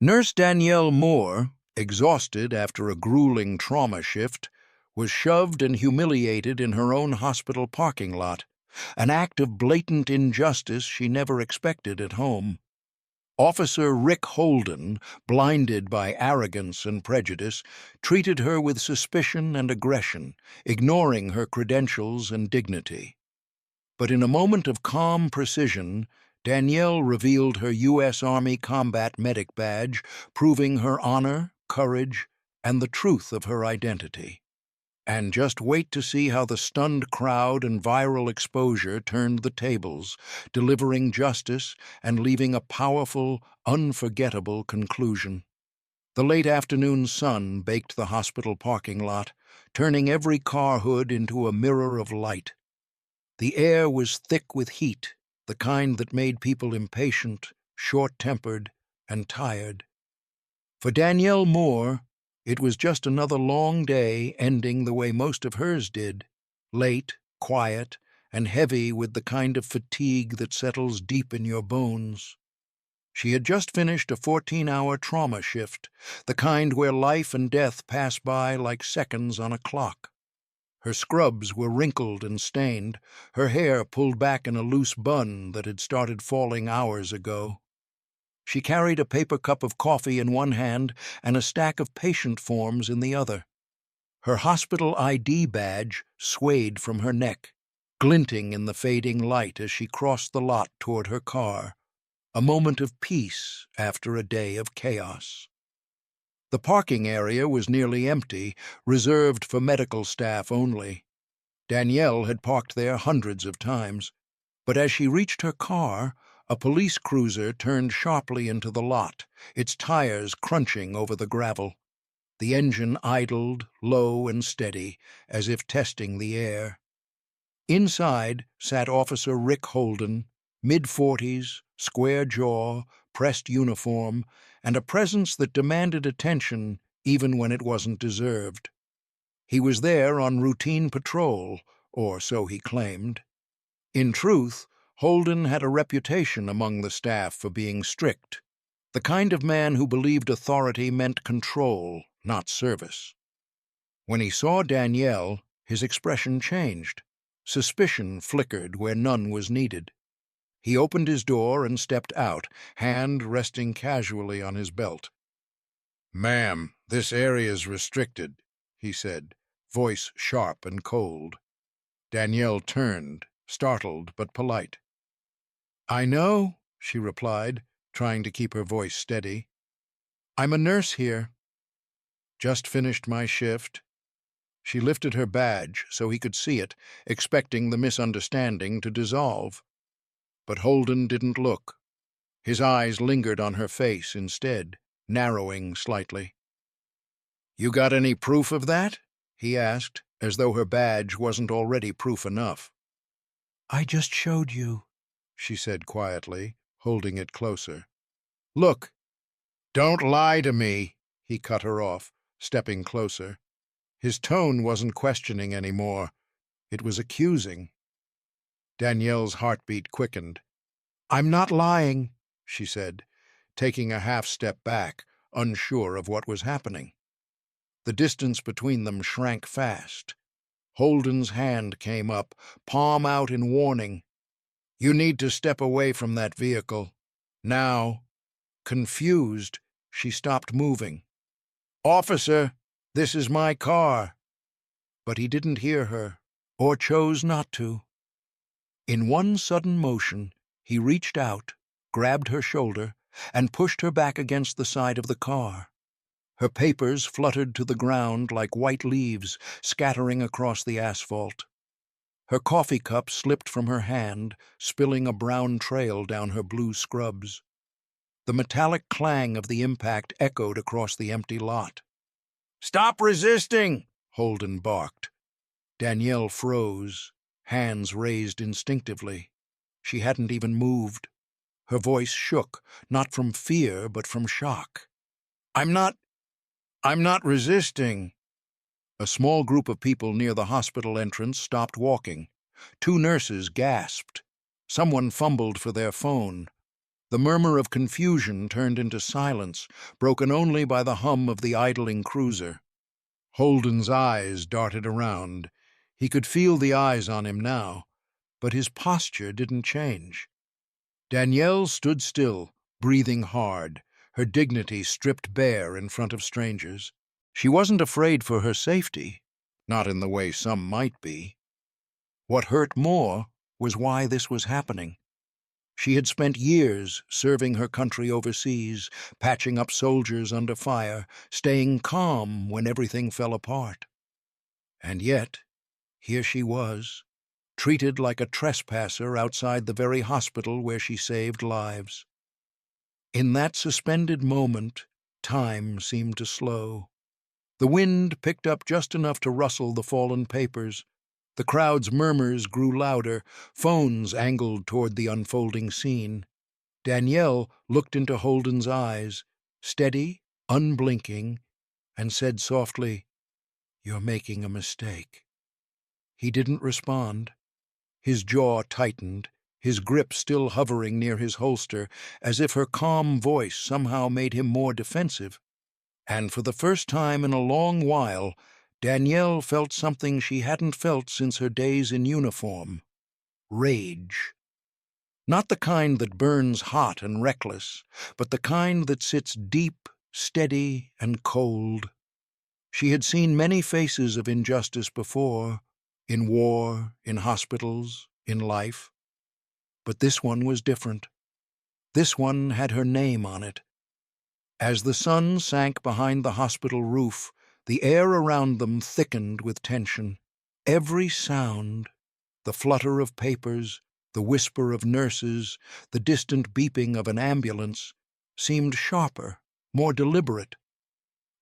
Nurse Danielle Moore, exhausted after a grueling trauma shift, was shoved and humiliated in her own hospital parking lot, an act of blatant injustice she never expected at home. Officer Rick Holden, blinded by arrogance and prejudice, treated her with suspicion and aggression, ignoring her credentials and dignity. But in a moment of calm precision, Danielle revealed her U.S. Army Combat Medic badge, proving her honor, courage, and the truth of her identity. And just wait to see how the stunned crowd and viral exposure turned the tables, delivering justice and leaving a powerful, unforgettable conclusion. The late afternoon sun baked the hospital parking lot, turning every car hood into a mirror of light. The air was thick with heat, the kind that made people impatient, short-tempered, and tired. For Danielle Moore, it was just another long day ending the way most of hers did, late, quiet, and heavy with the kind of fatigue that settles deep in your bones. She had just finished a 14-hour trauma shift, the kind where life and death pass by like seconds on a clock. Her scrubs were wrinkled and stained, her hair pulled back in a loose bun that had started falling hours ago. She carried a paper cup of coffee in one hand and a stack of patient forms in the other. Her hospital ID badge swayed from her neck, glinting in the fading light as she crossed the lot toward her car, a moment of peace after a day of chaos. The parking area was nearly empty, reserved for medical staff only. Danielle had parked there hundreds of times, but as she reached her car, a police cruiser turned sharply into the lot, its tires crunching over the gravel. The engine idled, low and steady, as if testing the air. Inside sat Officer Rick Holden, mid-40s, square jaw, pressed uniform, and a presence that demanded attention even when it wasn't deserved. He was there on routine patrol, or so he claimed. In truth, Holden had a reputation among the staff for being strict, the kind of man who believed authority meant control, not service. When he saw Danielle, his expression changed. Suspicion flickered where none was needed. He opened his door and stepped out, hand resting casually on his belt. "Ma'am, this area's restricted," he said, voice sharp and cold. Danielle turned, startled but polite. "I know," she replied, trying to keep her voice steady. "I'm a nurse here. Just finished my shift." She lifted her badge so he could see it, expecting the misunderstanding to dissolve. But Holden didn't look. His eyes lingered on her face instead, narrowing slightly. "You got any proof of that?" he asked, as though her badge wasn't already proof enough. "I just showed you," she said quietly, holding it closer. "Look, don't lie to me," he cut her off, stepping closer. His tone wasn't questioning anymore. It was accusing. Danielle's heartbeat quickened. "I'm not lying," she said, taking a half-step back, unsure of what was happening. The distance between them shrank fast. Holden's hand came up, palm out in warning. "You need to step away from that vehicle. Now." Confused, she stopped moving. "Officer, this is my car." But he didn't hear her, or chose not to. In one sudden motion, he reached out, grabbed her shoulder, and pushed her back against the side of the car. Her papers fluttered to the ground like white leaves, scattering across the asphalt. Her coffee cup slipped from her hand, spilling a brown trail down her blue scrubs. The metallic clang of the impact echoed across the empty lot. "Stop resisting!" Holden barked. Danielle froze, hands raised instinctively. She hadn't even moved. Her voice shook, not from fear but from shock. I'm not resisting." A small group of people near the hospital entrance stopped walking. Two nurses gasped. Someone fumbled for their phone. The murmur of confusion turned into silence, broken only by the hum of the idling cruiser. Holden's eyes darted around. He could feel the eyes on him now, but his posture didn't change. Danielle stood still, breathing hard, her dignity stripped bare in front of strangers. She wasn't afraid for her safety, not in the way some might be. What hurt more was why this was happening. She had spent years serving her country overseas, patching up soldiers under fire, staying calm when everything fell apart. And yet, here she was, treated like a trespasser outside the very hospital where she saved lives. In that suspended moment, time seemed to slow. The wind picked up just enough to rustle the fallen papers. The crowd's murmurs grew louder, phones angled toward the unfolding scene. Danielle looked into Holden's eyes, steady, unblinking, and said softly, "You're making a mistake." He didn't respond. His jaw tightened, his grip still hovering near his holster, as if her calm voice somehow made him more defensive. And for the first time in a long while, Danielle felt something she hadn't felt since her days in uniform: rage. Not the kind that burns hot and reckless, but the kind that sits deep, steady, and cold. She had seen many faces of injustice before, in war, in hospitals, in life. But this one was different. This one had her name on it. As the sun sank behind the hospital roof, the air around them thickened with tension. Every sound, the flutter of papers, the whisper of nurses, the distant beeping of an ambulance, seemed sharper, more deliberate.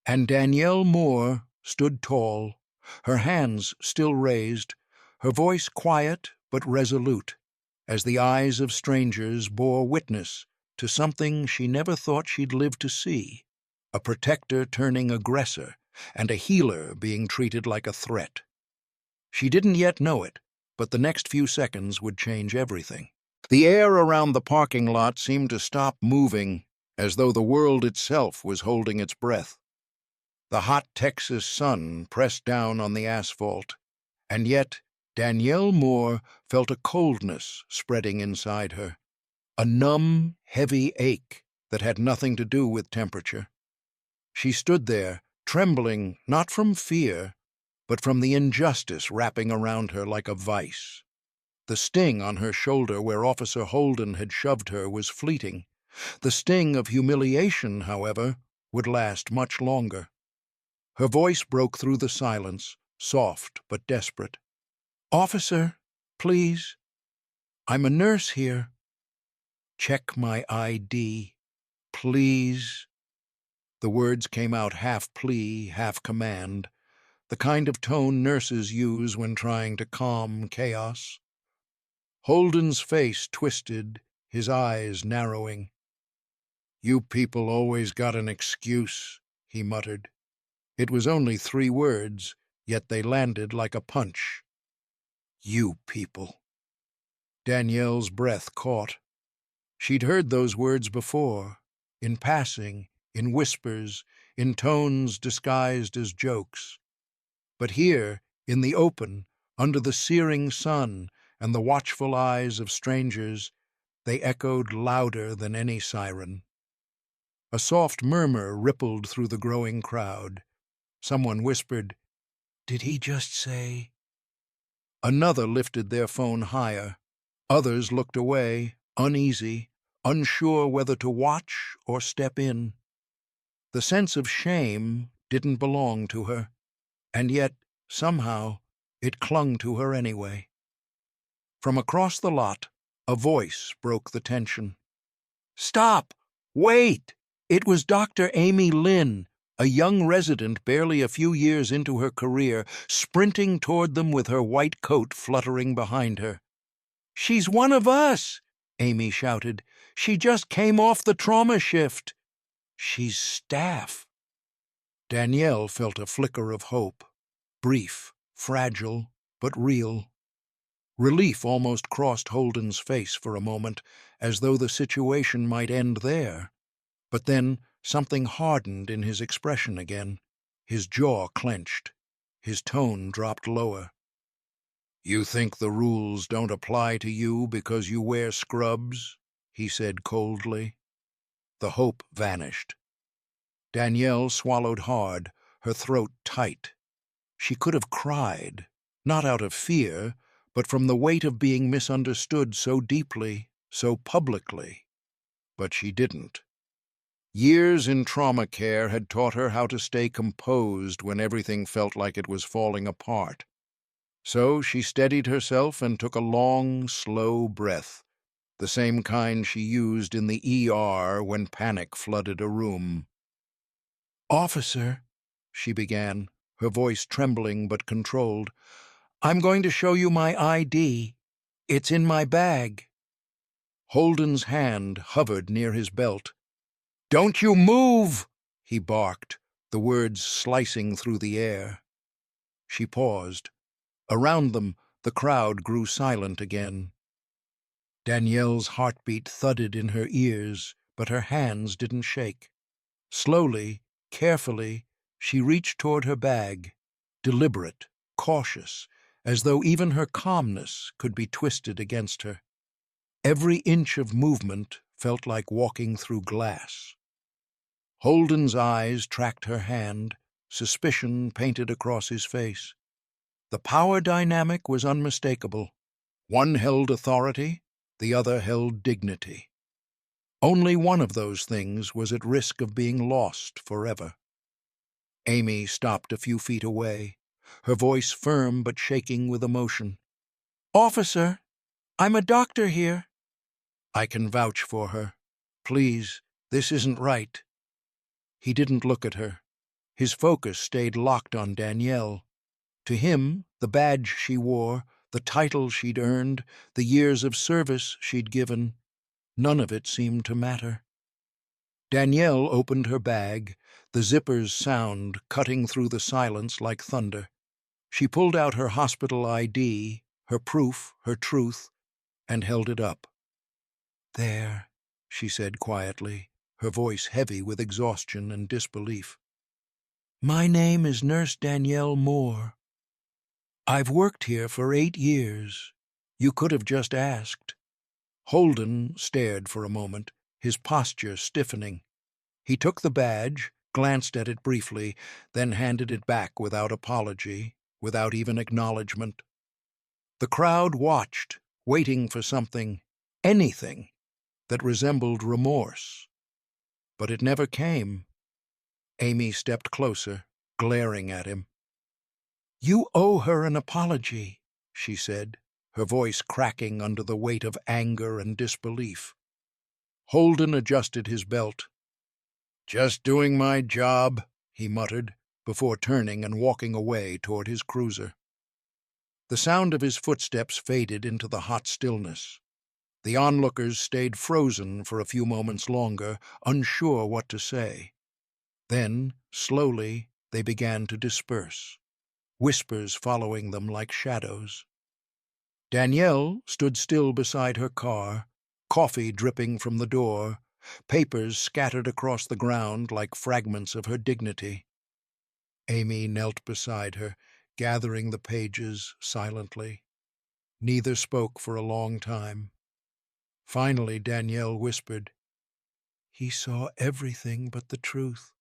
And Danielle Moore stood tall, her hands still raised, her voice quiet but resolute, as the eyes of strangers bore witness to something she never thought she'd live to see: a protector turning aggressor, and a healer being treated like a threat. She didn't yet know it, but the next few seconds would change everything. The air around the parking lot seemed to stop moving, as though the world itself was holding its breath. The hot Texas sun pressed down on the asphalt, and yet Danielle Moore felt a coldness spreading inside her, a numb, heavy ache that had nothing to do with temperature. She stood there, trembling not from fear, but from the injustice wrapping around her like a vice. The sting on her shoulder where Officer Holden had shoved her was fleeting. The sting of humiliation, however, would last much longer. Her voice broke through the silence, soft but desperate. "Officer, please. I'm a nurse here. Check my ID, please." The words came out half plea, half command, the kind of tone nurses use when trying to calm chaos. Holden's face twisted, his eyes narrowing. "You people always got an excuse," he muttered. It was only 3 words, yet they landed like a punch. "You people." Danielle's breath caught. She'd heard those words before, in passing, in whispers, in tones disguised as jokes. But here, in the open, under the searing sun and the watchful eyes of strangers, they echoed louder than any siren. A soft murmur rippled through the growing crowd. Someone whispered, "Did he just say?" Another lifted their phone higher. Others looked away, uneasy, unsure whether to watch or step in. The sense of shame didn't belong to her, and yet, somehow, it clung to her anyway. From across the lot, a voice broke the tension. "Stop! Wait!" It was Dr. Amy Lynn, a young resident barely a few years into her career, sprinting toward them with her white coat fluttering behind her. "She's one of us!" Amy shouted. "She just came off the trauma shift." "She's staff." Danielle felt a flicker of hope, brief, fragile, but real. Relief almost crossed Holden's face for a moment, as though the situation might end there. But then something hardened in his expression again. His jaw clenched. His tone dropped lower. "You think the rules don't apply to you because you wear scrubs?" he said coldly. The hope vanished. Danielle swallowed hard, her throat tight. She could have cried, not out of fear, but from the weight of being misunderstood so deeply, so publicly. But she didn't. Years in trauma care had taught her how to stay composed when everything felt like it was falling apart. So she steadied herself and took a long, slow breath, the same kind she used in the ER when panic flooded a room. "Officer," she began, her voice trembling but controlled, "I'm going to show you my ID. It's in my bag." Holden's hand hovered near his belt. "Don't you move!" he barked, the words slicing through the air. She paused. Around them, the crowd grew silent again. Danielle's heartbeat thudded in her ears, but her hands didn't shake. Slowly, carefully, she reached toward her bag, deliberate, cautious, as though even her calmness could be twisted against her. Every inch of movement felt like walking through glass. Holden's eyes tracked her hand, suspicion painted across his face. The power dynamic was unmistakable. One held authority, the other held dignity. Only one of those things was at risk of being lost forever. Amy stopped a few feet away, her voice firm but shaking with emotion. "Officer, I'm a doctor here." "I can vouch for her. Please, this isn't right." He didn't look at her. His focus stayed locked on Danielle. To him, the badge she wore, the title she'd earned, the years of service she'd given, none of it seemed to matter. Danielle opened her bag, the zipper's sound cutting through the silence like thunder. She pulled out her hospital ID, her proof, her truth, and held it up. "There," she said quietly, her voice heavy with exhaustion and disbelief. "My name is Nurse Danielle Moore. I've worked here for 8 years. You could have just asked." Holden stared for a moment, his posture stiffening. He took the badge, glanced at it briefly, then handed it back without apology, without even acknowledgement. The crowd watched, waiting for something, anything, that resembled remorse. But it never came. Amy stepped closer, glaring at him. "You owe her an apology," she said, her voice cracking under the weight of anger and disbelief. Holden adjusted his belt. "Just doing my job," he muttered, before turning and walking away toward his cruiser. The sound of his footsteps faded into the hot stillness. The onlookers stayed frozen for a few moments longer, unsure what to say. Then, slowly, they began to disperse, whispers following them like shadows. Danielle stood still beside her car, coffee dripping from the door, papers scattered across the ground like fragments of her dignity. Amy knelt beside her, gathering the pages silently. Neither spoke for a long time. Finally, Danielle whispered, "He saw everything but the truth."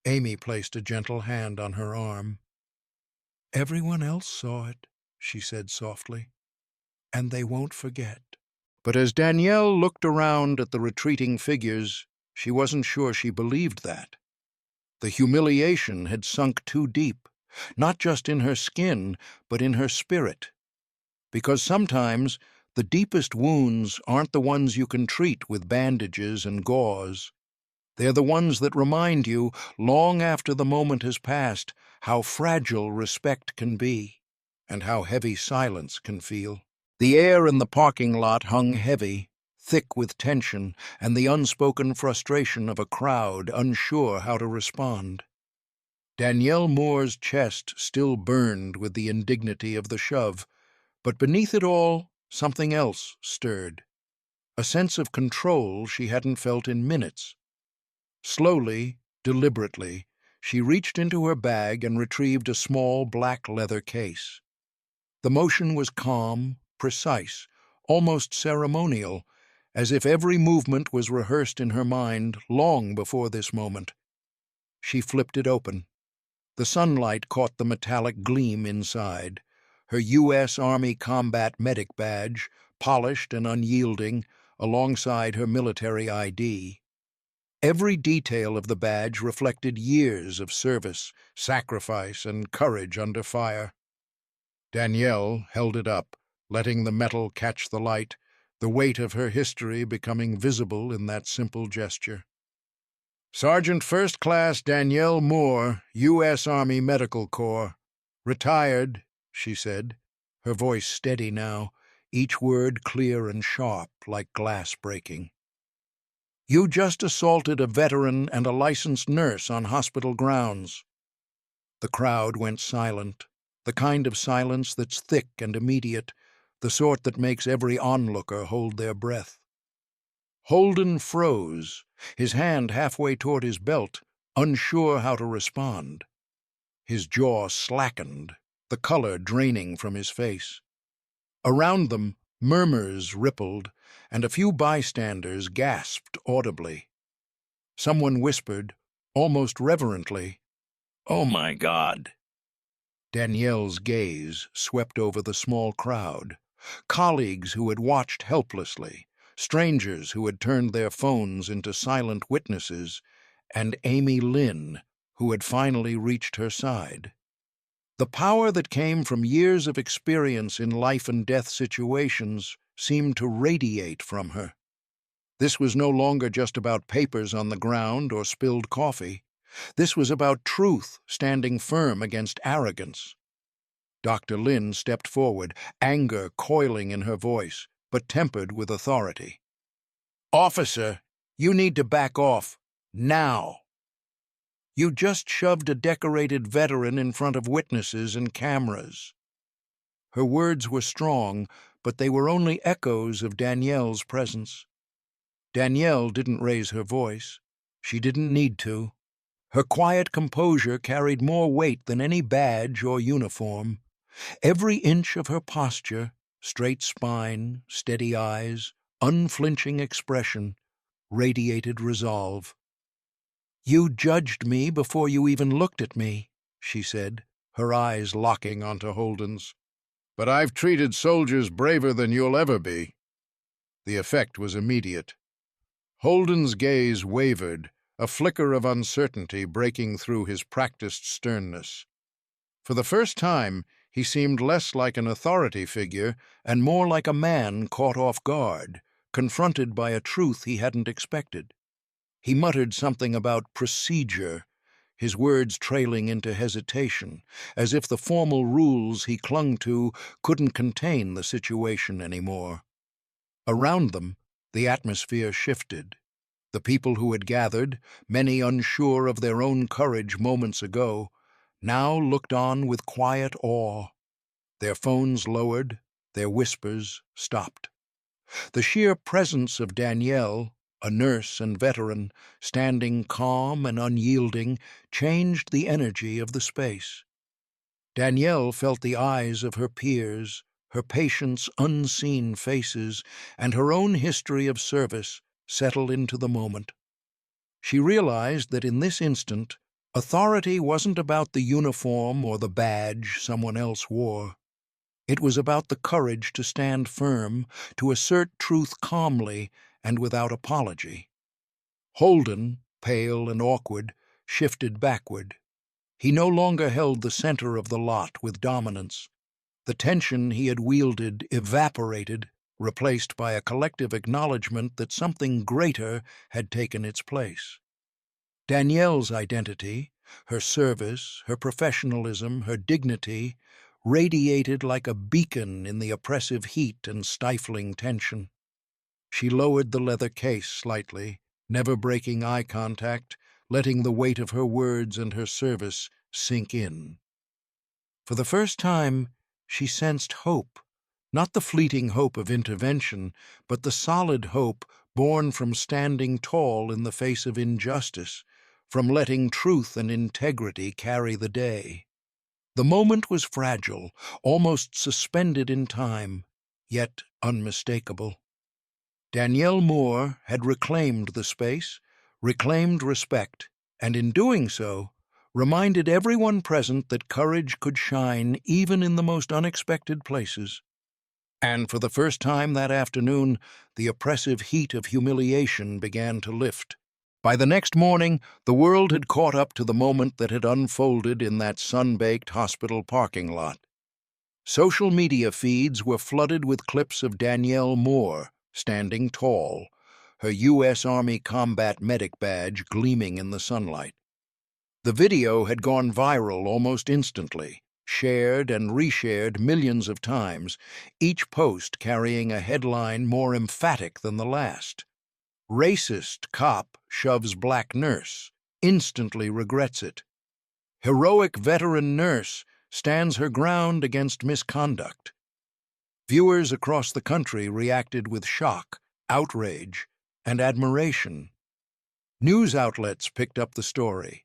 Amy placed a gentle hand on her arm. "Everyone else saw it," she said softly, "and they won't forget." But as Danielle looked around at the retreating figures, she wasn't sure she believed that. The humiliation had sunk too deep, not just in her skin, but in her spirit. Because sometimes the deepest wounds aren't the ones you can treat with bandages and gauze. They're the ones that remind you, long after the moment has passed, how fragile respect can be, and how heavy silence can feel. The air in the parking lot hung heavy, thick with tension and the unspoken frustration of a crowd unsure how to respond. Danielle Moore's chest still burned with the indignity of the shove, But beneath it all, something else stirred. A sense of control she hadn't felt in minutes. Slowly, deliberately, she reached into her bag and retrieved a small black leather case. The motion was calm, precise, almost ceremonial, as if every movement was rehearsed in her mind long before this moment. She flipped it open. The sunlight caught the metallic gleam inside. Her U.S. Army Combat Medic badge, polished and unyielding, alongside her military ID. Every detail of the badge reflected years of service, sacrifice, and courage under fire. Danielle held it up, letting the metal catch the light, the weight of her history becoming visible in that simple gesture. Sergeant First Class Danielle Moore, U.S. Army Medical Corps. Retired, she said, her voice steady now, each word clear and sharp like glass breaking. You just assaulted a veteran and a licensed nurse on hospital grounds. The crowd went silent, the kind of silence that's thick and immediate, the sort that makes every onlooker hold their breath. Holden froze, his hand halfway toward his belt, unsure how to respond. His jaw slackened, the color draining from his face. Around them, murmurs rippled, and a few bystanders gasped audibly. Someone whispered, almost reverently, "Oh my God!" Danielle's gaze swept over the small crowd. Colleagues who had watched helplessly, strangers who had turned their phones into silent witnesses, and Amy Lynn, who had finally reached her side. The power that came from years of experience in life-and-death situations seemed to radiate from her. This was no longer just about papers on the ground or spilled coffee. This was about truth standing firm against arrogance. Dr. Lynn stepped forward, anger coiling in her voice, but tempered with authority. "Officer, you need to back off. Now. You just shoved a decorated veteran in front of witnesses and cameras." Her words were strong, but they were only echoes of Danielle's presence. Danielle didn't raise her voice. She didn't need to. Her quiet composure carried more weight than any badge or uniform. Every inch of her posture, straight spine, steady eyes, unflinching expression, radiated resolve. "You judged me before you even looked at me," she said, her eyes locking onto Holden's. "But I've treated soldiers braver than you'll ever be." The effect was immediate. Holden's gaze wavered, a flicker of uncertainty breaking through his practiced sternness. For the first time, he seemed less like an authority figure and more like a man caught off guard, confronted by a truth he hadn't expected. He muttered something about procedure, his words trailing into hesitation, as if the formal rules he clung to couldn't contain the situation anymore. Around them, the atmosphere shifted. The people who had gathered, many unsure of their own courage moments ago, now looked on with quiet awe. Their phones lowered, their whispers stopped. The sheer presence of Danielle, a nurse and veteran, standing calm and unyielding, changed the energy of the space. Danielle felt the eyes of her peers, her patients' unseen faces, and her own history of service settle into the moment. She realized that in this instant, authority wasn't about the uniform or the badge someone else wore. It was about the courage to stand firm, to assert truth calmly and without apology. Holden, pale and awkward, shifted backward. He no longer held the center of the lot with dominance. The tension he had wielded evaporated, replaced by a collective acknowledgement that something greater had taken its place. Danielle's identity, her service, her professionalism, her dignity, radiated like a beacon in the oppressive heat and stifling tension. She lowered the leather case slightly, never breaking eye contact, letting the weight of her words and her service sink in. For the first time, she sensed hope, Not the fleeting hope of intervention, but the solid hope born from standing tall in the face of injustice, from letting truth and integrity carry the day. The moment was fragile, almost suspended in time, yet unmistakable. Danielle Moore had reclaimed the space, reclaimed respect, and in doing so, reminded everyone present that courage could shine even in the most unexpected places. And for the first time that afternoon, the oppressive heat of humiliation began to lift. By the next morning, the world had caught up to the moment that had unfolded in that sun-baked hospital parking lot. Social media feeds were flooded with clips of Danielle Moore, standing tall, her U.S. Army Combat Medic badge gleaming in the sunlight. The video had gone viral almost instantly, shared and reshared millions of times, each post carrying a headline more emphatic than the last. Racist cop shoves black nurse, instantly regrets it. Heroic veteran nurse stands her ground against misconduct. Viewers across the country reacted with shock, outrage, and admiration. News outlets picked up the story.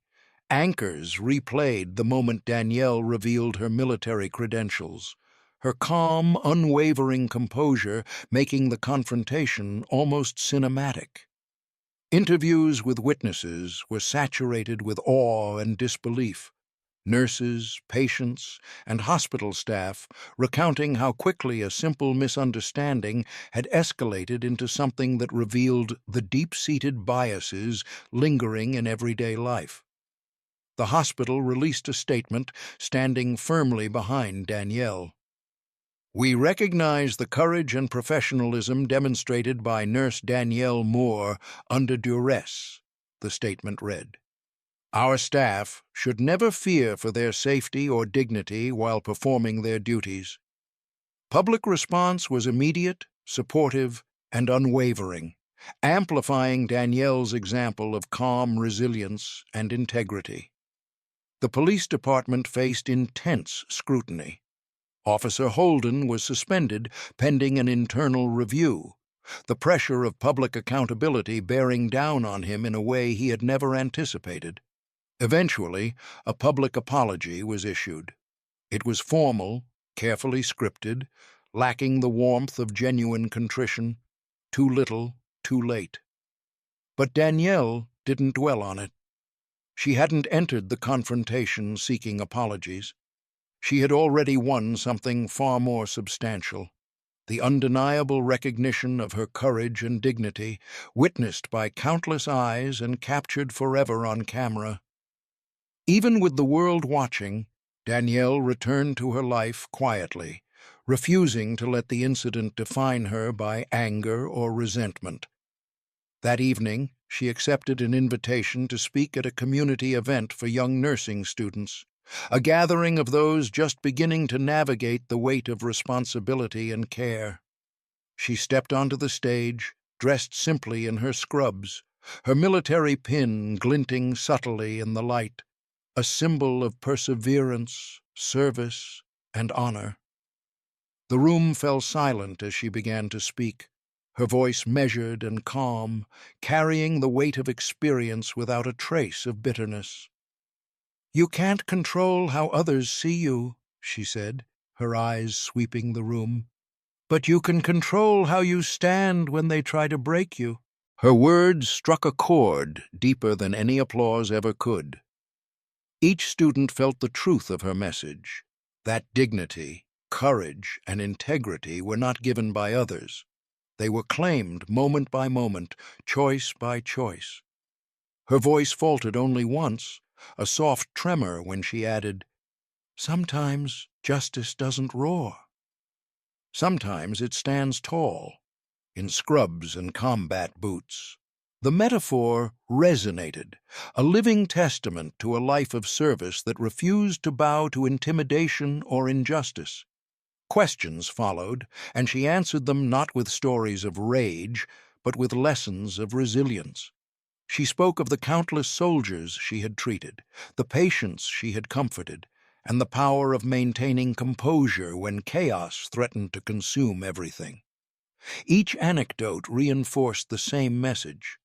Anchors replayed the moment Danielle revealed her military credentials, her calm, unwavering composure making the confrontation almost cinematic. Interviews with witnesses were saturated with awe and disbelief. Nurses, patients, and hospital staff recounting how quickly a simple misunderstanding had escalated into something that revealed the deep-seated biases lingering in everyday life. The hospital released a statement standing firmly behind Danielle. "We recognize the courage and professionalism demonstrated by Nurse Danielle Moore under duress," the statement read. "Our staff should never fear for their safety or dignity while performing their duties." Public response was immediate, supportive, and unwavering, amplifying Danielle's example of calm resilience and integrity. The police department faced intense scrutiny. Officer Holden was suspended pending an internal review, the pressure of public accountability bearing down on him in a way he had never anticipated. Eventually, a public apology was issued. It was formal, carefully scripted, lacking the warmth of genuine contrition. Too little, too late. But Danielle didn't dwell on it. She hadn't entered the confrontation seeking apologies. She had already won something far more substantial: the undeniable recognition of her courage and dignity, witnessed by countless eyes and captured forever on camera. Even with the world watching, Danielle returned to her life quietly, refusing to let the incident define her by anger or resentment. That evening, she accepted an invitation to speak at a community event for young nursing students, a gathering of those just beginning to navigate the weight of responsibility and care. She stepped onto the stage, dressed simply in her scrubs, her military pin glinting subtly in the light, a symbol of perseverance, service, and honor. The room fell silent as she began to speak, her voice measured and calm, carrying the weight of experience without a trace of bitterness. "You can't control how others see you," she said, her eyes sweeping the room. "But you can control how you stand when they try to break you." Her words struck a chord deeper than any applause ever could. Each student felt the truth of her message, that dignity, courage, and integrity were not given by others. They were claimed moment by moment, choice by choice. Her voice faltered only once, a soft tremor when she added, "Sometimes justice doesn't roar. Sometimes it stands tall, in scrubs and combat boots." The metaphor resonated, a living testament to a life of service that refused to bow to intimidation or injustice. Questions followed, and she answered them not with stories of rage, but with lessons of resilience. She spoke of the countless soldiers she had treated, the patients she had comforted, and the power of maintaining composure when chaos threatened to consume everything. Each anecdote reinforced the same message.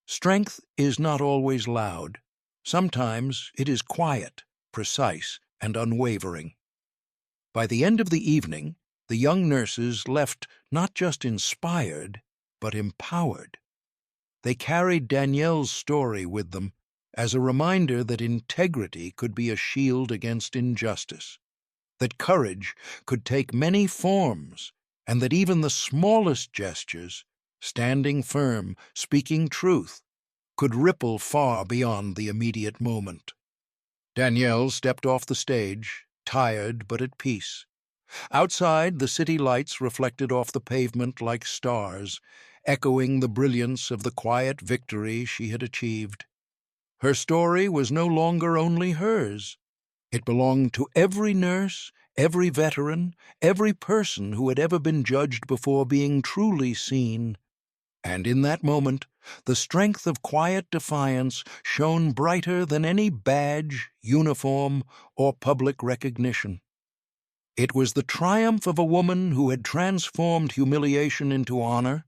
Strength is not always loud. Sometimes it is quiet, precise, and unwavering. By the end of the evening, the young nurses left not just inspired, but empowered. They carried Danielle's story with them as a reminder that integrity could be a shield against injustice, that courage could take many forms, and that even the smallest gestures, standing firm, speaking truth, could ripple far beyond the immediate moment. Danielle stepped off the stage, tired but at peace. Outside, the city lights reflected off the pavement like stars, echoing the brilliance of the quiet victory she had achieved. Her story was no longer only hers. It belonged to every nurse, every veteran, every person who had ever been judged before being truly seen. And in that moment, the strength of quiet defiance shone brighter than any badge, uniform, or public recognition. It was the triumph of a woman who had transformed humiliation into honor,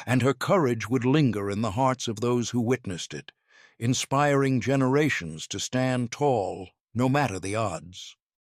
and her courage would linger in the hearts of those who witnessed it, inspiring generations to stand tall, no matter the odds.